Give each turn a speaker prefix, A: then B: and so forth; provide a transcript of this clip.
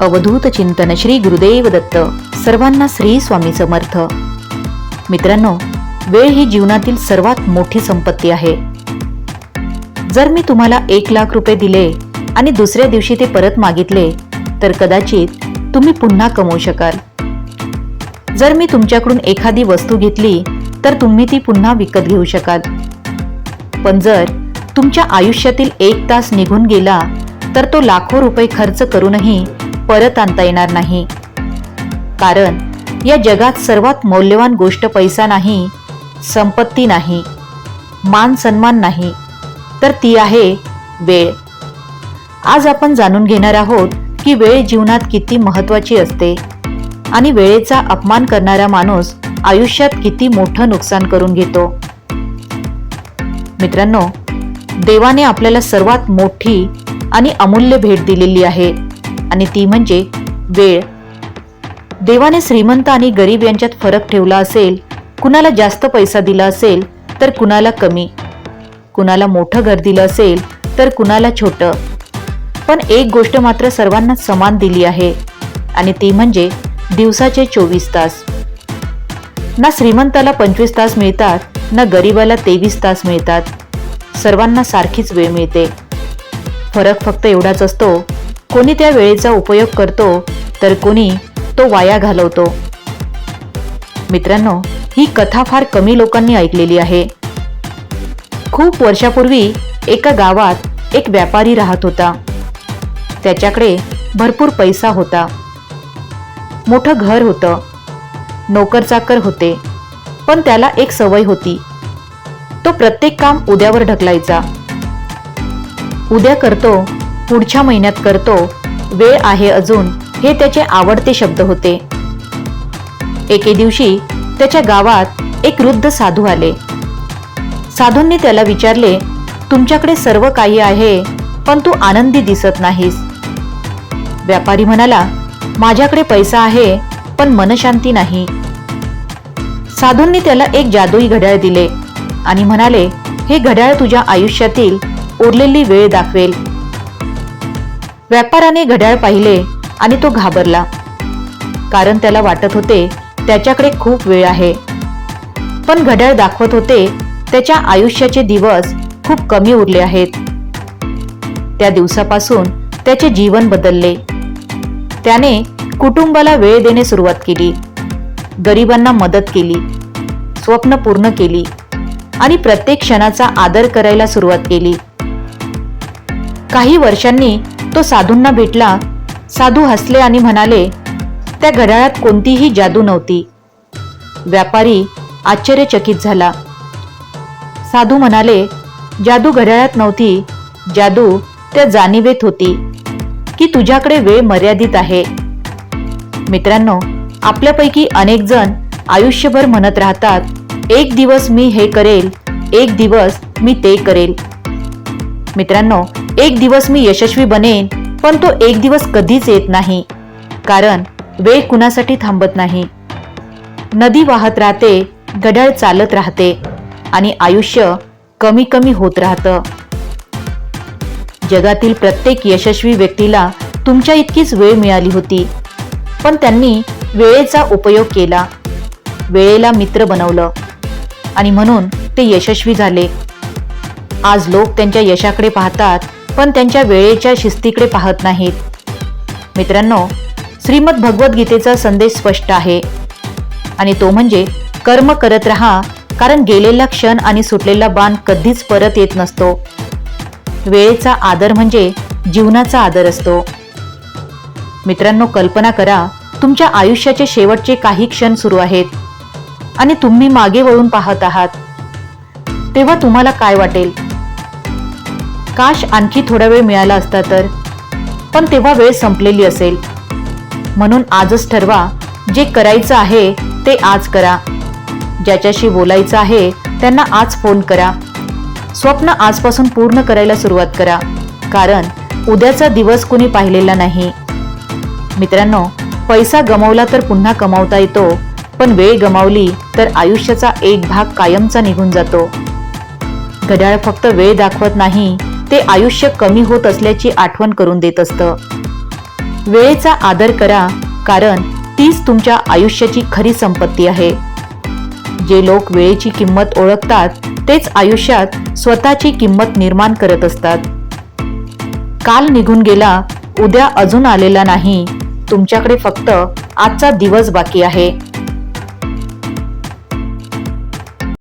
A: अवधूत चिंतन श्री गुरुदेव दत्त. सर्वांना श्री स्वामी समर्थ. मित्रांनो, वेळ ही जीवनातील सर्वात मोठी संपत्ती आहे. जर मी तुम्हाला 1,00,000 रुपये दिले आणि दुसऱ्या दिवशी ते परत मागितले तर कदाचित तुम्ही पुन्हा कमवू शकाल. जर मी तुमच्याकडून एखादी वस्तू घेतली तर तुम्ही ती पुन्हा विकत घेऊ शकाल. पण जर तुमच्या आयुष्यातील 1 तास निघून गेला तर तो लाखो रुपये खर्च करूनही परत आणता येणार नाही. कारण या जगात सर्वात मौल्यवान गोष्ट पैसा नाही, संपत्ती नाही, मान सन्मान नाही, तर ती आहे वेळ. आज आपण जाणून घेणार आहोत की वेळ जीवनात किती महत्त्वाची असते आणि वेळेचा अपमान करणारा माणूस आयुष्यात किती मोठं नुकसान करून घेतो. मित्रांनो, देवाने आपल्याला सर्वात मोठी आणि अमूल्य भेट दिलेली आहे आणि ती म्हणजे वेळ. देवाने श्रीमंत आणि गरीब यांच्यात फरक ठेवला असेल, कुणाला जास्त पैसा दिला असेल तर कुणाला कमी, कुणाला मोठं घर दिलं असेल तर कुणाला छोटं, पण एक गोष्ट मात्र सर्वांना समान दिली आहे आणि ती म्हणजे दिवसाचे 24 तास. ना श्रीमंताला 25 तास मिळतात ना गरीबाला 23 तास मिळतात. सर्वांना सारखीच वेळ मिळते. फरक फक्त एवढाच असतो, कोणी त्या वेळेचा उपयोग करतो तर कोणी तो वाया घालवतो. मित्रांनो, ही कथा फार कमी लोकांनी ऐकलेली आहे. खूप वर्षापूर्वी एका गावात एक व्यापारी राहत होता. त्याच्याकडे भरपूर पैसा होता, मोठं घर होतं, नोकरचाकर होते. पण त्याला एक सवय होती, तो प्रत्येक काम उद्यावर ढकलायचा. उद्या करतो, पुढच्या महिन्यात करतो, वेळ आहे अजून, हे त्याचे आवडते शब्द होते. एके दिवशी त्याच्या गावात एक वृद्ध साधू आले. साधूंनी त्याला विचारले, तुमच्याकडे सर्व काही आहे पण तू आनंदी दिसत नाहीस. व्यापारी म्हणाला, माझ्याकडे पैसा आहे पण मनशांती नाही. साधूंनी त्याला एक जादुई घड्याळ दिले आणि म्हणाले, हे घड्याळ तुझ्या आयुष्यातील उरलेली वेळ दाखवेल. व्यापाराने घड्याळ पाहिले आणि तो घाबरला, कारण त्याला वाटत होते त्याच्याकडे खूप वेळ आहे. पण घड्याळ दाखवत होते त्याच्या आयुष्याचे दिवस खूप कमी उरले आहेत. त्या दिवसापासून त्याचे जीवन बदलले. त्याने कुटुंबाला वेळ देणे सुरुवात केली, गरिबांना मदत केली, स्वप्न पूर्ण केली आणि प्रत्येक क्षणाचा आदर करायला सुरुवात केली. काही वर्षांनी तो साधूंना भेटला. साधू हसले आणि म्हणाले, त्या घड्याळात कोणतीही जादू नव्हती. व्यापारी आश्चर्यचकित झाला. साधू म्हणाले, जादू घड्याळात नव्हती, जादू त्या जाणीवेत होती की तुझ्याकडे वेळ मर्यादित आहे. मित्रांनो, आपल्यापैकी अनेक जण आयुष्यभर म्हणत राहतात, एक दिवस मी हे करेल, एक दिवस मी ते करेल. मित्रांनो, एक दिवस मी यशस्वी बनेन, पण तो एक दिवस कधीच येत नाही. कारण वेळ कुणासाठी थांबत नाही. नदी वाहत राहते, घड्याळ चालत राहते आणि आयुष्य कमी कमी होत राहतं. जगातील प्रत्येक यशस्वी व्यक्तीला तुमच्या इतकीच वेळ मिळाली होती, पण त्यांनी वेळेचा उपयोग केला, वेळेला मित्र बनवलं आणि म्हणून ते यशस्वी झाले. आज लोक त्यांच्या यशाकडे पाहतात पण त्यांच्या वेळेच्या शिस्तीकडे पाहत नाहीत. मित्रांनो, श्रीमद भगवद्गीतेचा संदेश स्पष्ट आहे आणि तो म्हणजे कर्म करत राहा, कारण गेलेला क्षण आणि सुटलेला बाण कधीच परत येत नसतो. वेळेचा आदर म्हणजे जीवनाचा आदर असतो. मित्रांनो, कल्पना करा, तुमच्या आयुष्याचे शेवटचे काही क्षण सुरू आहेत आणि तुम्ही मागे वळून पाहत आहात. तेव्हा तुम्हाला काय वाटेल? काश आणखी थोडा वेळ मिळाला असता तर. पण तेव्हा वेळ संपलेली असेल. म्हणून आजच ठरवा, जे करायचं आहे ते आज करा. ज्याच्याशी बोलायचं आहे त्यांना आज फोन करा. स्वप्न आजपासून पूर्ण करायला सुरुवात करा, कारण उद्याचा दिवस कुणी पाहिलेला नाही. मित्रांनो, पैसा गमावला तर पुन्हा कमावता येतो, पण वेळ गमावली तर आयुष्याचा एक भाग कायमचा निघून जातो. घड्याळ फक्त वेळ दाखवत नाही, ते आयुष्य कमी होत असल्याची आठवण करून देत असतं. वेळेचा आदर करा, कारण तीच तुमच्या आयुष्याची खरी संपत्ती आहे. जे लोक वेळेची किंमत ओळखतात तेच आयुष्यात स्वतःची किंमत निर्माण करत असतात. काल निघून गेला, उद्या अजून आलेला नाही. तुमच्याकडे फक्त आजचा दिवस बाकी आहे.